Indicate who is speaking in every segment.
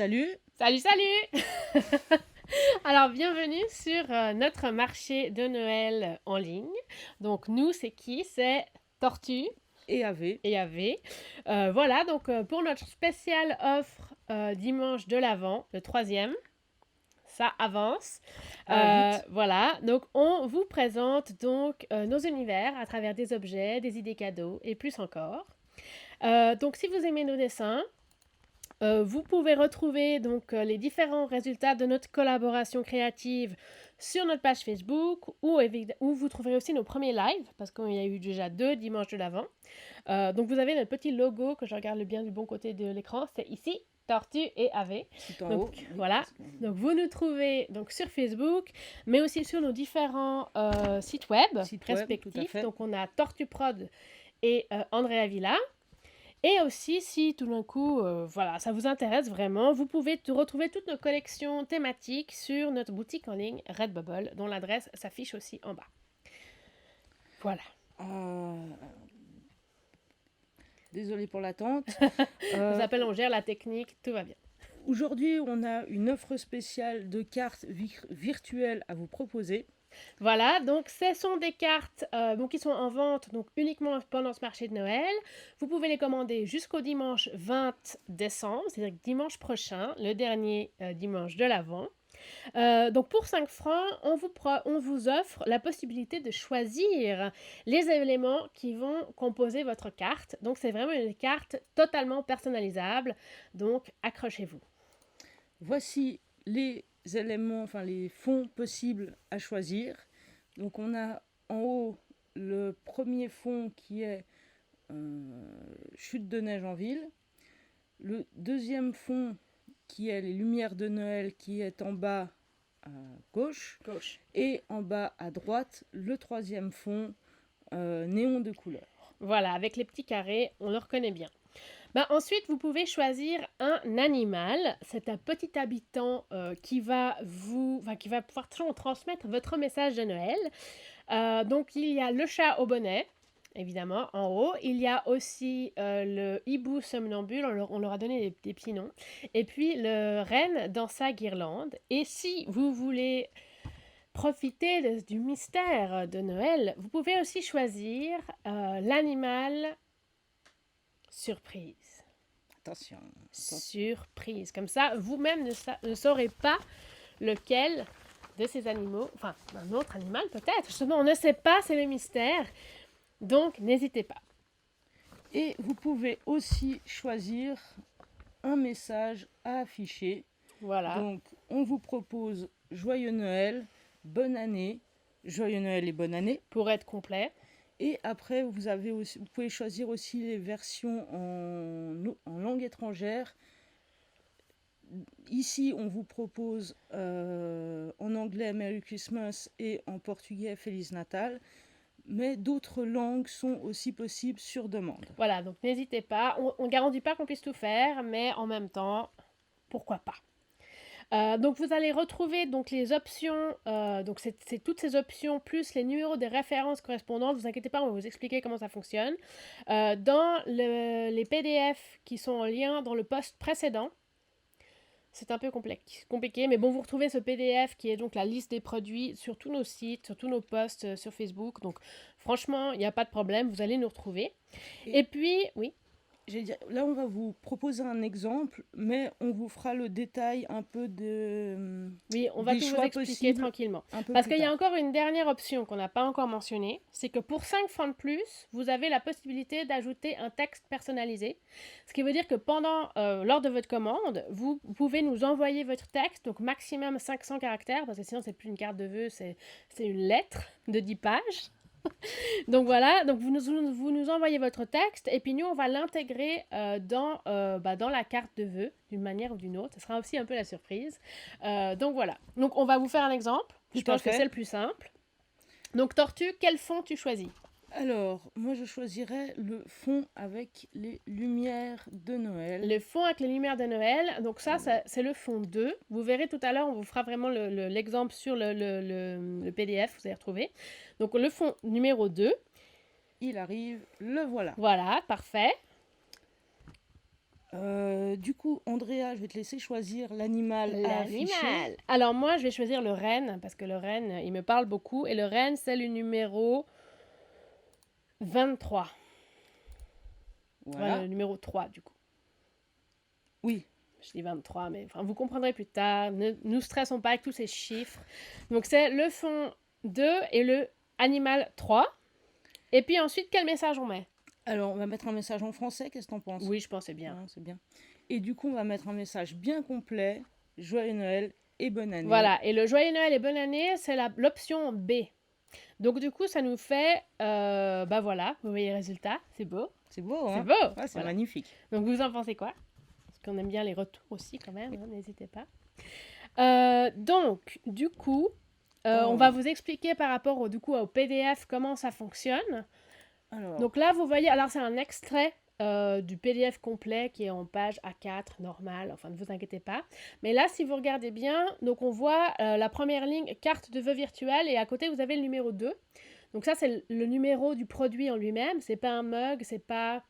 Speaker 1: Salut!
Speaker 2: Salut, salut! Alors, bienvenue sur notre marché de Noël en ligne. Donc, nous, c'est qui? C'est Tortue
Speaker 1: Et AV.
Speaker 2: et AV. Voilà, donc pour notre spéciale offre dimanche de l'Avent, le troisième, ça avance.
Speaker 1: Vite.
Speaker 2: Voilà, donc on vous présente donc nos univers à travers des objets, des idées cadeaux et plus encore. Donc, si vous aimez nos dessins, vous pouvez retrouver donc les différents résultats de notre collaboration créative sur notre page Facebook où vous trouverez aussi nos premiers lives parce qu'il y a eu déjà 2 dimanches de l'Avent. Donc vous avez notre petit logo que je regarde bien du bon côté de l'écran, c'est ici Tortue et AV.
Speaker 1: Tout en
Speaker 2: Donc
Speaker 1: haut. Oui,
Speaker 2: voilà. Donc vous nous trouvez donc sur Facebook, mais aussi sur nos différents sites web
Speaker 1: Site web, tout à
Speaker 2: respectifs.
Speaker 1: fait.
Speaker 2: Donc on a Tortue Prod et Andrea Villa. Et aussi, si tout d'un coup, voilà, ça vous intéresse vraiment, vous pouvez retrouver toutes nos collections thématiques sur notre boutique en ligne Redbubble, dont l'adresse s'affiche aussi en bas. Voilà.
Speaker 1: Désolée pour l'attente.
Speaker 2: Ça s'appelle On gère la technique, tout va bien.
Speaker 1: Aujourd'hui, on a une offre spéciale de cartes virtuelles à vous proposer.
Speaker 2: Voilà, donc ce sont des cartes qui sont en vente donc uniquement pendant ce marché de Noël. Vous pouvez les commander jusqu'au dimanche 20 décembre, c'est-à-dire dimanche prochain, le dernier dimanche de l'Avent. Donc pour 5 francs, on vous offre la possibilité de choisir les éléments qui vont composer votre carte. Donc c'est vraiment une carte totalement personnalisable, donc accrochez-vous.
Speaker 1: Voici les éléments, enfin les fonds possibles à choisir. Donc on a en haut le premier fond qui est Chute de neige en ville. Le deuxième fond qui est les lumières de Noël qui est en bas à gauche. Et en bas à droite, le troisième fond néon de couleur.
Speaker 2: Voilà, avec les petits carrés, on le reconnaît bien. Ensuite, vous pouvez choisir un animal. C'est un petit habitant qui va pouvoir transmettre votre message de Noël. Donc, il y a le chat au bonnet, évidemment, en haut. Il y a aussi le hibou somnambule, on leur a donné des petits noms. Et puis, le renne dans sa guirlande. Et si vous voulez profiter du mystère de Noël, vous pouvez aussi choisir l'animal surprise.
Speaker 1: Attention.
Speaker 2: Surprise. Comme ça, vous-même ne saurez pas lequel de ces animaux, enfin, un autre animal peut-être. Justement, on ne sait pas, c'est le mystère. Donc, n'hésitez pas.
Speaker 1: Et vous pouvez aussi choisir un message à afficher.
Speaker 2: Voilà.
Speaker 1: Donc, on vous propose Joyeux Noël, bonne année, Joyeux Noël et bonne année.
Speaker 2: Pour être complet.
Speaker 1: Et après, vous pouvez choisir aussi les versions en langue étrangère. Ici, on vous propose en anglais Merry Christmas et en portugais Feliz Natal. Mais d'autres langues sont aussi possibles sur demande.
Speaker 2: Voilà, donc n'hésitez pas. On ne garantit pas qu'on puisse tout faire, mais en même temps, pourquoi pas. Donc vous allez retrouver donc les options, donc c'est toutes ces options plus les numéros des références correspondantes. Vous inquiétez pas, on va vous expliquer comment ça fonctionne. Dans les PDF qui sont en lien dans le post précédent. C'est un peu compliqué, mais bon, vous retrouvez ce PDF qui est donc la liste des produits sur tous nos sites, sur tous nos posts sur Facebook. Donc franchement, il n'y a pas de problème, vous allez nous retrouver. Et puis, oui.
Speaker 1: Là, on va vous proposer un exemple, mais on vous fera le détail un peu
Speaker 2: Oui, on va tout vous expliquer tranquillement. Parce qu'il y a encore une dernière option qu'on n'a pas encore mentionnée, c'est que pour 5 francs de plus, vous avez la possibilité d'ajouter un texte personnalisé. Ce qui veut dire que lors de votre commande, vous pouvez nous envoyer votre texte, donc maximum 500 caractères, parce que sinon c'est plus une carte de vœux, c'est une lettre de 10 pages. Donc voilà, donc vous nous envoyez votre texte et puis nous on va l'intégrer dans la carte de vœux d'une manière ou d'une autre. Ce sera aussi un peu la surprise. Donc voilà, donc on va vous faire un exemple. Je pense que c'est le plus simple. Donc Tortue, quel fond tu choisis?
Speaker 1: Alors, moi je choisirais le fond avec les lumières de Noël.
Speaker 2: Le fond avec les lumières de Noël, donc ça c'est le fond 2. Vous verrez tout à l'heure, on vous fera vraiment l'exemple sur le PDF, vous allez retrouver. Donc le fond numéro 2.
Speaker 1: Il arrive, le voilà.
Speaker 2: Voilà, parfait.
Speaker 1: Du coup, Andrea, je vais te laisser choisir l'animal à afficher.
Speaker 2: Alors moi, je vais choisir le renne, parce que le renne, il me parle beaucoup. Et le renne, c'est le numéro 23. Voilà, le numéro 3, du coup.
Speaker 1: Oui.
Speaker 2: Je dis 23, mais enfin, vous comprendrez plus tard. Ne nous stressons pas avec tous ces chiffres. Donc, c'est le fond 2 et le animal 3. Et puis ensuite, quel message on met?
Speaker 1: Alors, on va mettre un message en français. Qu'est-ce que t'en penses?
Speaker 2: Oui, je pense que c'est bien.
Speaker 1: Ouais, c'est bien. Et du coup, on va mettre un message bien complet. Joyeux Noël et bonne année.
Speaker 2: Voilà. Et le Joyeux Noël et bonne année, c'est l'option B. Donc, du coup, ça nous fait... voilà, vous voyez le résultat. C'est beau.
Speaker 1: C'est beau, hein?
Speaker 2: C'est beau.
Speaker 1: Ouais, c'est magnifique.
Speaker 2: Donc, vous en pensez quoi? Parce qu'on aime bien les retours aussi, quand même. Hein, n'hésitez pas. Donc, du coup, on va vous expliquer par rapport au PDF comment ça fonctionne.
Speaker 1: Alors.
Speaker 2: Donc là, vous voyez, alors c'est un extrait du PDF complet qui est en page A4 normal, enfin ne vous inquiétez pas. Mais là, si vous regardez bien, donc on voit la première ligne carte de vœux virtuelle et à côté vous avez le numéro 2. Donc ça, c'est le numéro du produit en lui-même, c'est pas un mug, c'est pas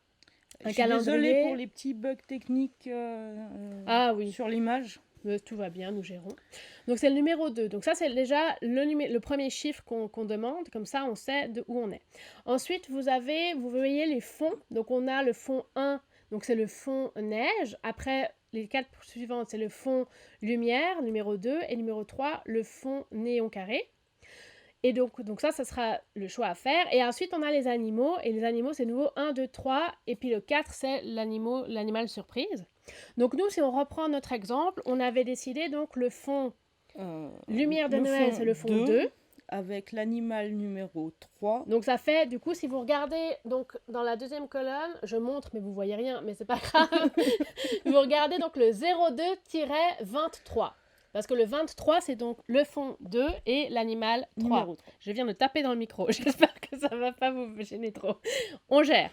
Speaker 2: un calendrier.
Speaker 1: Désolée pour les petits bugs techniques sur l'image.
Speaker 2: Tout va bien, nous gérons. Donc c'est le numéro 2. Donc ça, c'est déjà le premier chiffre qu'on demande. Comme ça, on sait de où on est. Ensuite, vous voyez les fonds. Donc on a le fond 1. Donc c'est le fond neige. Après, les 4 suivantes, c'est le fond lumière, numéro 2. Et numéro 3, le fond néon carré. Et donc ça sera le choix à faire. Et ensuite, on a les animaux. Et les animaux, c'est nouveau 1, 2, 3. Et puis le 4, c'est l'animal surprise. Donc nous, si on reprend notre exemple, on avait décidé donc le fond lumière de Noël, c'est le fond 2.
Speaker 1: Avec l'animal numéro 3.
Speaker 2: Donc ça fait, du coup, si vous regardez donc dans la deuxième colonne, je montre, mais vous voyez rien, mais c'est pas grave. Vous regardez donc le 02-23. Parce que le 23, c'est donc le fond 2 et l'animal 3. Je viens de taper dans le micro. J'espère que ça ne va pas vous gêner trop. On gère.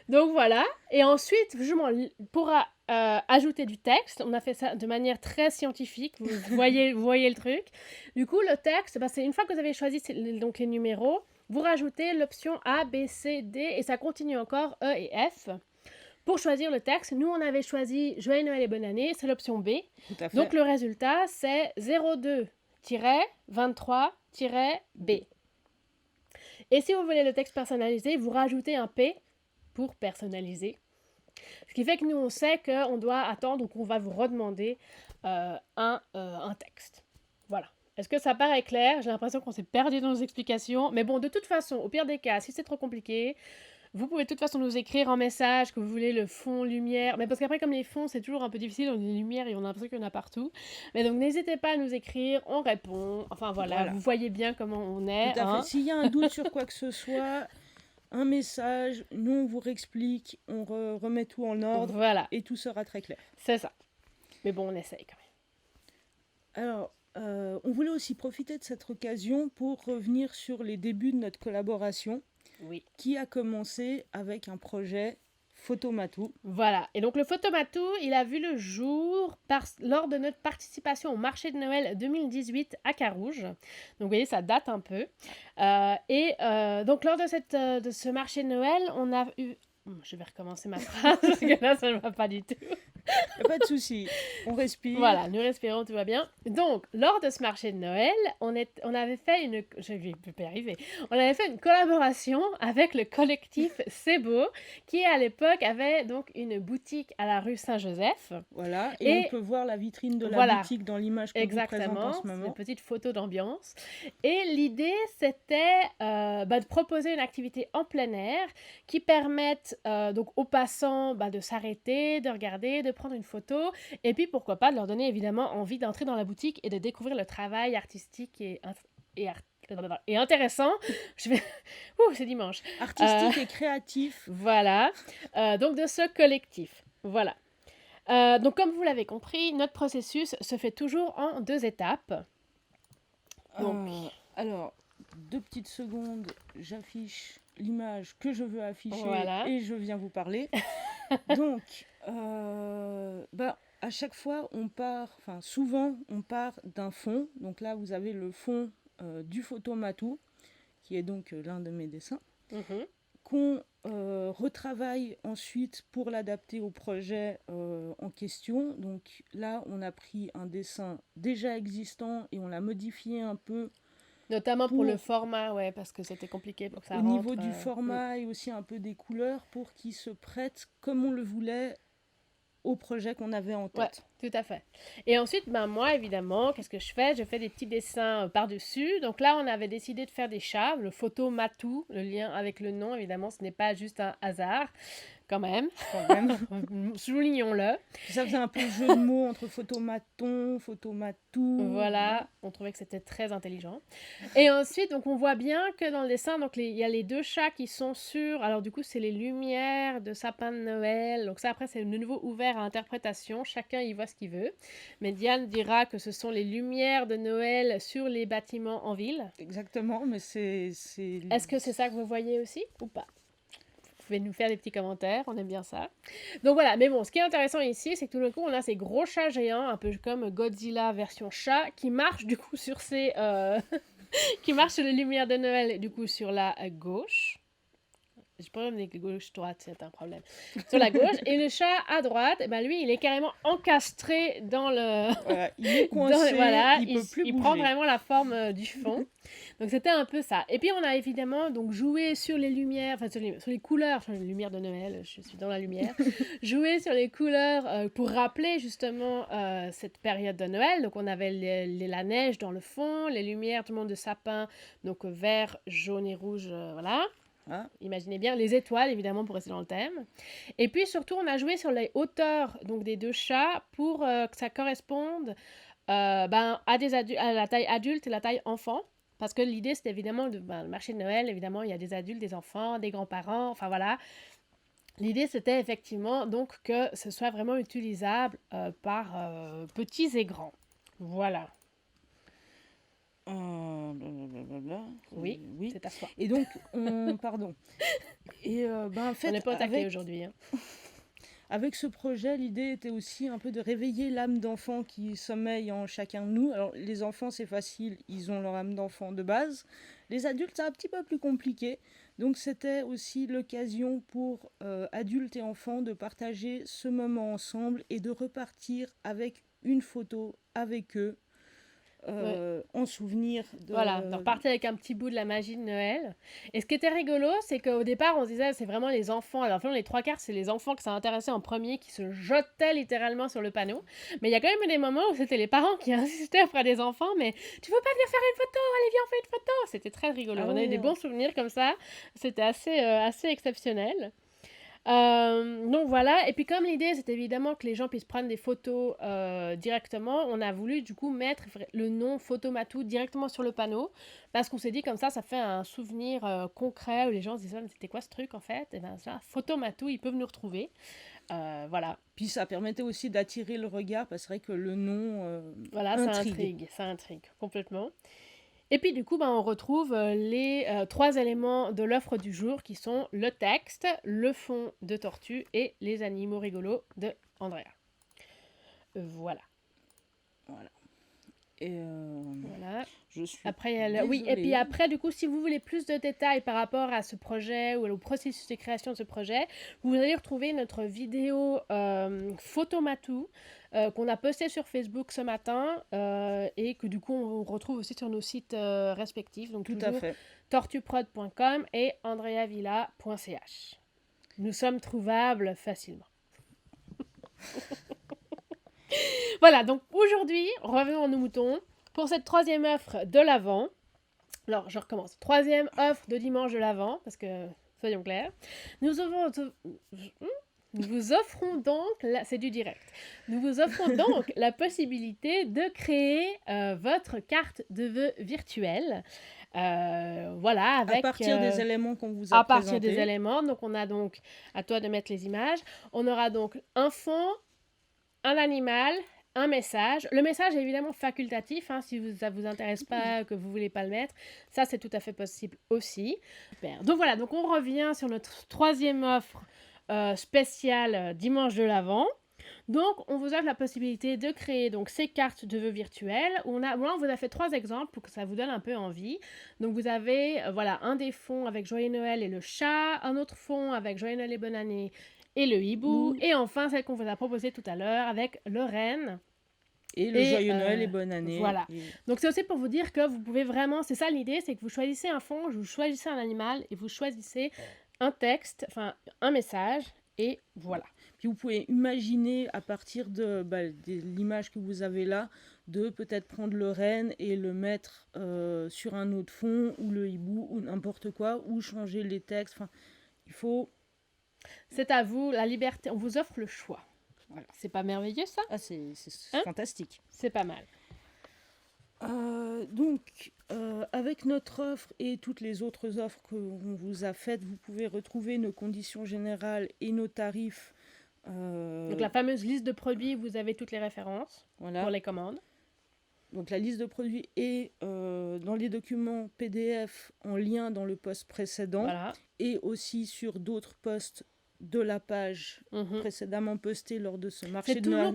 Speaker 2: Donc voilà. Et ensuite, justement, pour ajouter du texte, on a fait ça de manière très scientifique. Vous voyez le truc. Du coup, le texte, c'est une fois que vous avez choisi donc les numéros, vous rajoutez l'option A, B, C, D et ça continue encore E et F. Pour choisir le texte, nous, on avait choisi Joyeux Noël et bonne année, c'est l'option B.
Speaker 1: Tout à fait.
Speaker 2: Donc, le résultat, c'est 02-23-B. Et si vous voulez le texte personnalisé, vous rajoutez un P pour personnaliser. Ce qui fait que nous, on sait qu'on doit attendre ou qu'on va vous redemander un texte. Voilà. Est-ce que ça paraît clair? J'ai l'impression qu'on s'est perdu dans nos explications. Mais bon, de toute façon, au pire des cas, si c'est trop compliqué... Vous pouvez de toute façon nous écrire en message que vous voulez le fond lumière. Mais parce qu'après, comme les fonds, c'est toujours un peu difficile, on a des lumières et on a l'impression qu'il y en a partout. Mais donc, n'hésitez pas à nous écrire, on répond. Enfin, voilà. Vous voyez bien comment on est.
Speaker 1: Tout à fait. S'il y a un doute sur quoi que ce soit, un message, nous, on vous réexplique, on remet tout en ordre.
Speaker 2: Voilà.
Speaker 1: Et tout sera très clair.
Speaker 2: C'est ça. Mais bon, on essaye quand
Speaker 1: même. Alors, on voulait aussi profiter de cette occasion pour revenir sur les débuts de notre collaboration.
Speaker 2: Oui.
Speaker 1: Qui a commencé avec un projet Photomatou.
Speaker 2: Voilà. Et donc, le Photomatou, il a vu le jour lors de notre participation au marché de Noël 2018 à Carouge. Donc, vous voyez, ça date un peu. Donc, lors de ce marché de Noël, on a eu... Je vais recommencer ma phrase parce que là, ça ne va pas du tout.
Speaker 1: Pas de souci, on respire.
Speaker 2: Voilà, nous respirons, tout va bien. Donc, lors de ce marché de Noël, on avait fait une... Je vais pas y arriver. On avait fait une collaboration avec le collectif C'est Beau, qui à l'époque avait donc une boutique à la rue Saint-Joseph.
Speaker 1: Voilà, et on peut voir la vitrine de la boutique dans l'image que vous présente en ce moment.
Speaker 2: Une petite photo d'ambiance. Et l'idée, c'était de proposer une activité en plein air qui permette donc aux passants de s'arrêter, de regarder, de prendre une photo, et puis pourquoi pas de leur donner évidemment envie d'entrer dans la boutique et de découvrir le travail artistique et intéressant. C'est dimanche.
Speaker 1: Artistique et créatif.
Speaker 2: Voilà. Donc de ce collectif. Voilà. Donc comme vous l'avez compris, notre processus se fait toujours en 2 étapes.
Speaker 1: Donc, alors, 2 petites secondes, j'affiche l'image que je veux afficher et je viens vous parler. Donc, à chaque fois, souvent, on part d'un fond. Donc là, vous avez le fond du Photomatou, qui est donc l'un de mes dessins, qu'on retravaille ensuite pour l'adapter au projet en question. Donc là, on a pris un dessin déjà existant et on l'a modifié un peu.
Speaker 2: Notamment pour le format, ouais, parce que c'était compliqué pour que ça rentre.
Speaker 1: Au niveau du format et aussi un peu des couleurs pour qu'il se prête comme on le voulait au projet qu'on avait en tête.
Speaker 2: Ouais, tout à fait. Et ensuite, moi, évidemment, qu'est-ce que je fais? Je fais des petits dessins par-dessus. Donc là, on avait décidé de faire des chats, le photo Matou, le lien avec le nom, évidemment, ce n'est pas juste un hasard. Quand même. Soulignons-le.
Speaker 1: Ça faisait un peu le jeu de mots entre photomaton, photomatou.
Speaker 2: Voilà, on trouvait que c'était très intelligent. Et ensuite, donc on voit bien que dans le dessin, donc il y a les 2 chats qui sont sur... Alors du coup, c'est les lumières de sapin de Noël. Donc ça, après, c'est de nouveau ouvert à interprétation. Chacun y voit ce qu'il veut. Mais Diane dira que ce sont les lumières de Noël sur les bâtiments en ville.
Speaker 1: Exactement, mais c'est...
Speaker 2: Est-ce que c'est ça que vous voyez aussi ou pas? Vous pouvez nous faire des petits commentaires, on aime bien ça. Donc voilà, mais bon, ce qui est intéressant ici, c'est que tout d'un coup, on a ces gros chats géants, un peu comme Godzilla version chat, qui marchent du coup sur ces... qui marchent sur les lumières de Noël, du coup sur la gauche. Je pourrais me dire que gauche-droite, c'est un problème. Sur la gauche. Et le chat à droite, lui, il est carrément encastré dans le...
Speaker 1: Voilà, il est coincé,
Speaker 2: il prend vraiment la forme du fond. Donc c'était un peu ça. Et puis on a évidemment donc joué sur les lumières, enfin sur les couleurs, sur les lumières de Noël, je suis dans la lumière, joué sur les couleurs pour rappeler justement cette période de Noël. Donc on avait la neige dans le fond, les lumières, tout le monde de sapin, donc vert, jaune et rouge, voilà. Imaginez bien les étoiles, évidemment, pour rester dans le thème. Et puis, surtout, on a joué sur les hauteurs donc, des 2 chats pour que ça corresponde à la taille adulte et la taille enfant. Parce que l'idée, c'était évidemment, le marché de Noël, évidemment, il y a des adultes, des enfants, des grands-parents, enfin voilà. L'idée, c'était effectivement donc que ce soit vraiment utilisable par petits et grands. Voilà. Oui, c'est à soi.
Speaker 1: Et donc, pardon. Et en fait,
Speaker 2: on n'est pas attaqué aujourd'hui. Hein.
Speaker 1: Avec ce projet, l'idée était aussi un peu de réveiller l'âme d'enfant qui sommeille en chacun de nous. Alors, les enfants, c'est facile, ils ont leur âme d'enfant de base. Les adultes, c'est un petit peu plus compliqué. Donc, c'était aussi l'occasion pour adultes et enfants de partager ce moment ensemble et de repartir avec une photo avec eux. En souvenir
Speaker 2: de... Voilà, de repartir avec un petit bout de la magie de Noël. Et ce qui était rigolo, c'est qu'au départ, on se disait, c'est vraiment les enfants. Alors, finalement, les 3/4, c'est les enfants que ça intéressait en premier, qui se jetaient littéralement sur le panneau. Mais il y a quand même eu des moments où c'était les parents qui insistaient auprès des enfants, mais tu veux pas venir faire une photo? Allez, viens, on fait une photo! C'était très rigolo. On a eu des bons souvenirs comme ça. C'était assez exceptionnel. Donc voilà, et puis comme l'idée c'est évidemment que les gens puissent prendre des photos directement, on a voulu du coup mettre le nom Photomatou directement sur le panneau, parce qu'on s'est dit comme ça fait un souvenir concret où les gens se disent mais c'était quoi ce truc en fait? Et bien ça, Photomatou, ils peuvent nous retrouver. Voilà.
Speaker 1: Puis ça permettait aussi d'attirer le regard, parce que c'est vrai que le nom
Speaker 2: voilà, ça intrigue complètement. Et puis du coup, on retrouve les 3 éléments de l'offre du jour qui sont le texte, le fond de Tortue et les animaux rigolos de Andrea. Voilà.
Speaker 1: Et
Speaker 2: voilà.
Speaker 1: Je suis
Speaker 2: après, oui, et puis après, du coup, si vous voulez plus de détails par rapport à ce projet ou au processus de création de ce projet, vous allez retrouver notre vidéo Photomatou qu'on a posté sur Facebook ce matin et que du coup on retrouve aussi sur nos sites respectifs. Donc
Speaker 1: tout à fait.
Speaker 2: tortuprod.com et andreavilla.ch. Nous sommes trouvables facilement. Voilà, donc aujourd'hui, revenons à nos moutons. Pour cette 3e offre de l'Avent, alors je recommence. 3e offre de dimanche de l'Avent, parce que soyons clairs, nous vous offrons donc, c'est du direct, nous vous offrons donc la possibilité de créer votre carte de vœux virtuelle. Voilà, avec,
Speaker 1: à partir des éléments qu'on vous a présentés.
Speaker 2: À partir des éléments, donc on a donc, à toi de mettre les images, on aura donc un fond, un animal, un message. Le message est évidemment facultatif, si ça ne vous intéresse pas, que vous ne voulez pas le mettre. Ça, c'est tout à fait possible aussi. Super. Donc voilà, donc on revient sur notre 3e offre spéciale dimanche de l'Avent. Donc, on vous offre la possibilité de créer donc, ces cartes de vœux virtuelles. Moi, on vous a fait 3 exemples pour que ça vous donne un peu envie. Donc, vous avez un des fonds avec Joyeux Noël et le chat, un autre fond avec Joyeux Noël et Bonne Année et le hibou, et enfin celle qu'on vous a proposée tout à l'heure avec le renne.
Speaker 1: Et le Joyeux Noël et Bonne Année.
Speaker 2: Voilà. Donc, c'est aussi pour vous dire que vous pouvez vraiment... C'est ça l'idée, c'est que vous choisissez un fond, vous choisissez un animal et vous choisissez un texte, un message, et voilà.
Speaker 1: Puis vous pouvez imaginer à partir de l'image que vous avez là, de peut-être prendre le renne et le mettre sur un autre fond, ou le hibou, ou n'importe quoi, ou changer les textes. Enfin, il faut...
Speaker 2: C'est à vous, la liberté, on vous offre le choix. Voilà. C'est pas merveilleux ça ?
Speaker 1: Ah, c'est fantastique.
Speaker 2: C'est pas mal.
Speaker 1: Donc, avec notre offre et toutes les autres offres qu'on vous a faites, vous pouvez retrouver nos conditions générales et nos tarifs.
Speaker 2: Donc, la fameuse liste de produits, vous avez toutes les références pour les commandes.
Speaker 1: Donc, la liste de produits est dans les documents PDF en lien dans le post précédent et aussi sur d'autres posts de la page précédemment postée lors de ce marché de Noël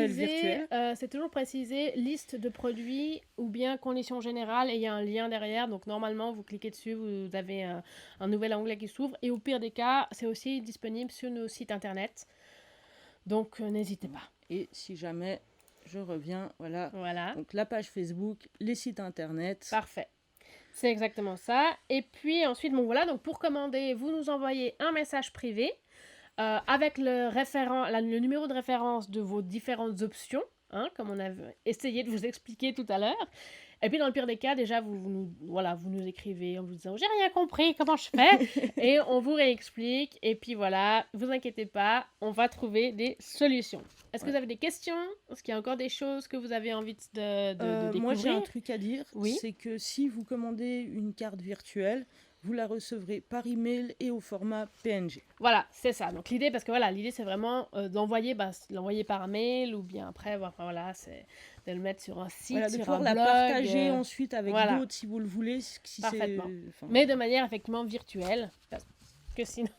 Speaker 1: virtuel.
Speaker 2: C'est toujours précisé liste de produits ou bien conditions générales, et il y a un lien derrière. Donc normalement, vous cliquez dessus, vous avez un nouvel onglet qui s'ouvre, et au pire des cas, c'est aussi disponible sur nos sites internet. Donc n'hésitez pas.
Speaker 1: Et si jamais je reviens, voilà. Donc la page Facebook, les sites internet.
Speaker 2: Parfait. C'est exactement ça. Et puis ensuite, donc pour commander, vous nous envoyez un message privé avec le numéro de référence de vos différentes options, comme on a essayé de vous expliquer tout à l'heure. Et puis dans le pire des cas, déjà, vous nous écrivez en vous disant « J'ai rien compris, comment je fais ?» Et on vous réexplique. Et puis voilà, vous inquiétez pas, on va trouver des solutions. Est-ce que vous avez des questions ? Est-ce qu'il y a encore des choses que vous avez envie de découvrir ?
Speaker 1: Moi, j'ai un truc à dire. C'est que si vous commandez une carte virtuelle, vous la recevrez par email et au format PNG.
Speaker 2: Voilà, c'est ça. Donc l'idée, l'idée c'est vraiment l'envoyer par mail, ou bien après, c'est de le mettre sur un site, sur un blog.
Speaker 1: De pouvoir la partager ensuite avec d'autres si vous le voulez.
Speaker 2: Parfaitement. Mais de manière effectivement virtuelle, parce que sinon...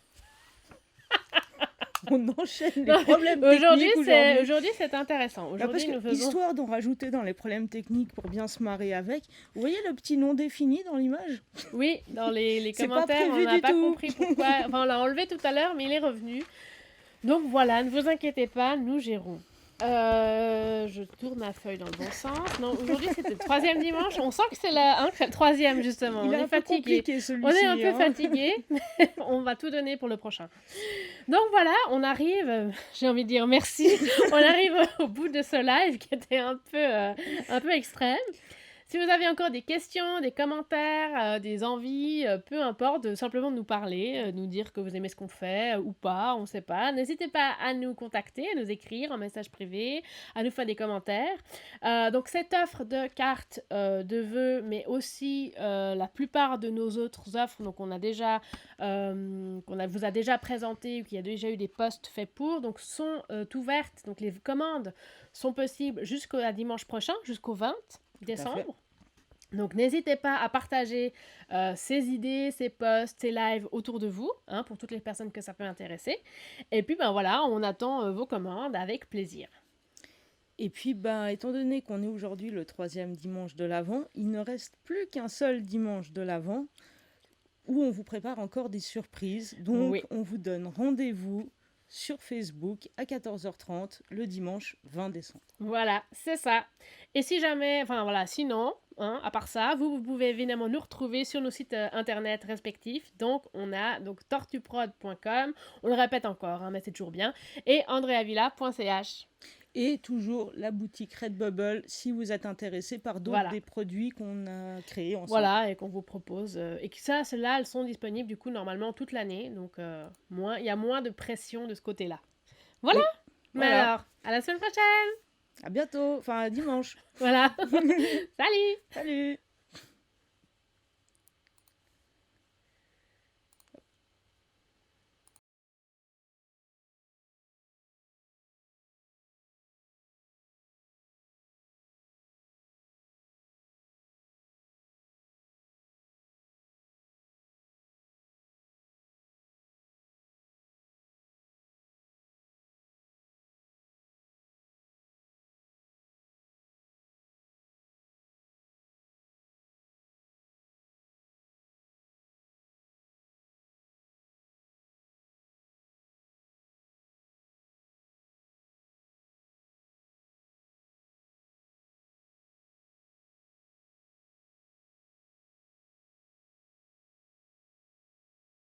Speaker 1: On enchaîne les problèmes techniques
Speaker 2: aujourd'hui, c'est intéressant. Aujourd'hui,
Speaker 1: histoire d'en rajouter dans les problèmes techniques pour bien se marrer avec. Vous voyez le petit nom défini dans l'image ?
Speaker 2: Oui, dans les commentaires, on n'a pas compris pourquoi. On l'a enlevé tout à l'heure, mais il est revenu. Donc voilà, ne vous inquiétez pas, nous gérons. Je tourne ma feuille dans le bon sens. Non, aujourd'hui c'était le 3e dimanche. On sent que c'est le 3e justement. On est fatigué. On est un peu fatigué. On va tout donner pour le prochain. Donc voilà, on arrive. J'ai envie de dire merci. On arrive au bout de ce live qui était un peu extrême. Si vous avez encore des questions, des commentaires, des envies, peu importe, simplement nous parler, nous dire que vous aimez ce qu'on fait ou pas, on ne sait pas. N'hésitez pas à nous contacter, à nous écrire en message privé, à nous faire des commentaires. Donc cette offre de cartes de vœux, mais aussi la plupart de nos autres offres, donc vous a déjà présenté, ou qu'il y a déjà eu des posts faits pour, donc sont ouvertes. Donc les commandes sont possibles jusqu'au dimanche prochain, jusqu'au 20 décembre. Donc n'hésitez pas à partager ces idées, ces posts, ces lives autour de vous, pour toutes les personnes que ça peut intéresser. Et puis on attend vos commandes avec plaisir.
Speaker 1: Et puis étant donné qu'on est aujourd'hui le 3e dimanche de l'Avent, il ne reste plus qu'un seul dimanche de l'Avent où on vous prépare encore des surprises. Donc on vous donne rendez-vous sur Facebook à 14h30 le dimanche 20 décembre.
Speaker 2: Voilà, c'est ça. Et si jamais, sinon, à part ça, vous pouvez évidemment nous retrouver sur nos sites internet respectifs. Donc, on a tortuprod.com, on le répète encore, mais c'est toujours bien, et andreavilla.ch.
Speaker 1: Et toujours la boutique Redbubble si vous êtes intéressé par d'autres des produits qu'on a créés ensemble.
Speaker 2: Voilà, et qu'on vous propose. Et que celles-là, elles sont disponibles du coup normalement toute l'année. Donc, il y a moins de pression de ce côté-là. Voilà. Oui. Mais alors, à la semaine prochaine.
Speaker 1: À bientôt. À dimanche.
Speaker 2: Voilà. Salut.
Speaker 1: Salut.